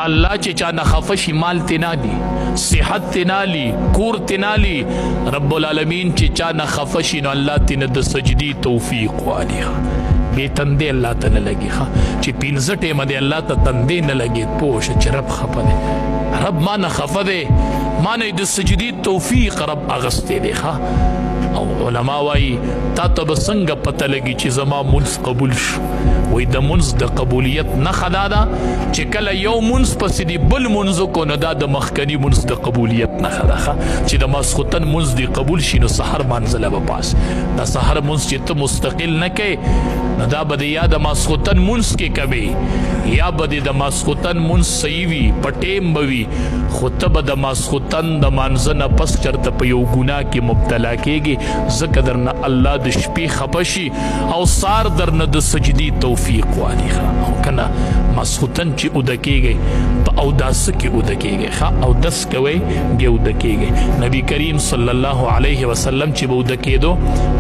الله چې چا نه خفه شي مال تنالي صحت تنالي کور تنالي رب العالمین چې چا نه خفه شي نو الله تنه د سجدي توفیق والی بے تندې الله ته نه لګي چې پینځه ټیمه دی الله ته تندې نه لګي پوه شه چې رب خفه دی رب ما نه خفه دی ما نه د سجدي توفیق رب اغستی دی او علما وایي تا ته به څنګه پته لګي چې زما منځ قبول شو وای د منځ د قبولیت نښه دا ده چې کله یو منځ پسې دی بل منځ وکړو نو دا د مخکني منځ د قبولیت نښه ده چې د ماسخوتن منځ دی قبول شي نو سحر مانځله به پاس دا سحر منځ چې ته مستقل نه کوې نو دا به د یا د ماسخوتن منځ کې کوې یا به د ماسخوتن منځ صحیح وي په ټیم به وي خو ته به د ماسخوتن د مانځه نه پس چېرته په یو ګناه کې مبتلا کېږي ځکه درنه الله د شپې خفه شي او سار درنه د سجدي توفیق والی او کنه ماسخوتن چې اوده کېږئ په اوداسه کې اوده کېږئ اودس کوئ بیا اوده کېږئ نبي کریم صلی الله علیه وسلم چې به اوده کېدو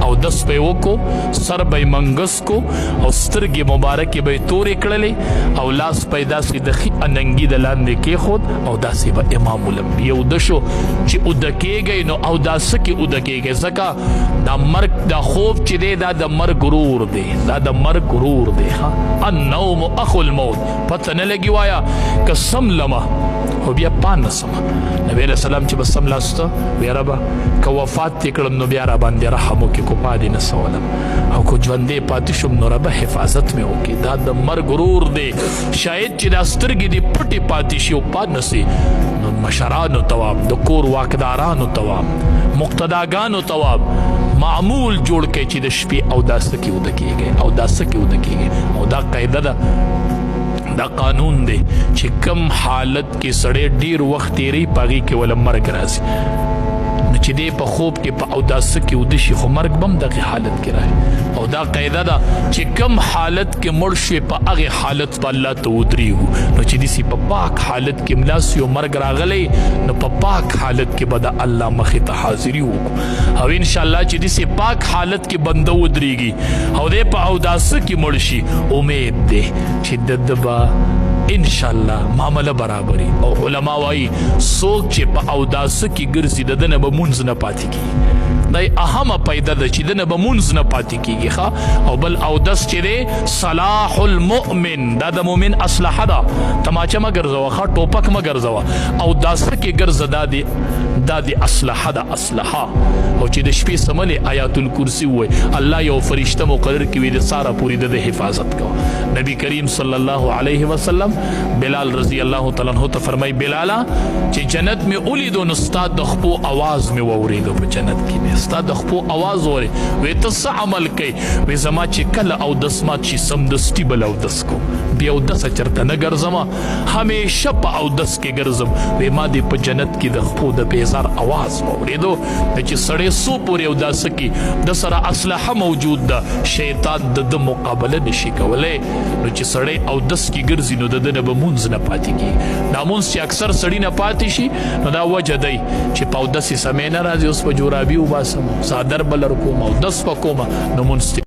اودس به یې وکړو سر به یې منګس کو او سترګې مبارکې به یې تورې کړلې او لاس به یې داسې د ښي اننګي د لاندې کېښود او داسې به امام الانبیا اوده شو چې اوده کېږئ نو اوداسه کې اوده کېږئ ځکه دا مرګ دا خوب چې دی دا د مرګ غرور دی دا د مرګ غرور دی النوم اخو الموت پته نه لګي وایا که سم لمه خو بیا پانه سمه نبی علیه السلام چې به سملاسته ویې ربه که وفات دې کړم نو بیا راباندې رحم وکړې کو پاتې نه سولم او که ژوندی پاتې شم نو ربه حفاظت مې وکړي دا د مرګ غرور دی شاید چې دا سترګې دې پټې پاتې شي او پات نه سي نو مشرانو تواب د کور واکدارانو تواب مقتداګانو تواب معمول جوړ کړئ چې د شپې اوداسه کې اوده کېږئ اوداسه کې اوده کېږئ او دا قاعده ده دا قانون دی چې کم حالت کې سړی ډیر وخت تیری پاغي کې ولا مرګ راځي نو چې دی په خوب کې په اوداسه کې اوده شي خو مرګ بم دغه حالت کې راځي او دا قاعده ده چې کم حالت کې مړ شي په هغه حالت په الله ته ودرېږو نو چې داسې په پاک حالت کې ملا سي او مرګ راغلی نو په پاک حالت کې به د الله مخې ته حاضري وکړو او انشاءالله چې داسې پاک حالت کې بنده ودرېږي او دی په اوداسه کې مړ شي امید دی چې د به انشاءالله معامله برابري او علما وایي څوک چې په اوداسه کې ګرځي د ده نه به مونځ نه پاتې کېږي دا اهمه پیدا ده چې دنه به مونځ نه پاتې کېږي او بل اودس چې دی صلاح المؤمن دا د مؤمن اصلحه ده تماچه مه ګرځوه ټوپک مه ګرځوه اوداسه کې ګرځه دا د اصلحه ده اصلحه او چې د شپې سملې آیات الکرسي ووایي الله یو فرشته مقرر کړي د ساره پورې د حفاظت کوه نبی کریم صلی الله علیه وسلم بلال رضی الله تعالی عنہ ته فرمایي بلاله چې جنت مې ولیدو نو ستا د خپو اواز مې واورېدو په جنت کې ستا د خپو اواز اورې وی ته څه عمل کوي وی زما چې کله اودس مات شي سمدستي بل اودس کو بیا اودسه چېرته نه ګرځم همیشه په اودس کې ګرځم وی ما دې په جنت کې د خپو د بیزار اواز واورېدو چې سړی څو پورې اوداسه کې د سره اسلحه موجود ده شیطان د ده مقابله نشي کولی نو چې سړی اودس کې ګرځي نو د ده نه به مونځ نه پاتې کېږي دا مونځ چې اکثر سړي نه پاتې شي نو دا وجه دی چې په اودس یې سمې نه راځي اوس په جورابي وباسم څادر به لر کوم اودس به کومه نو مونځ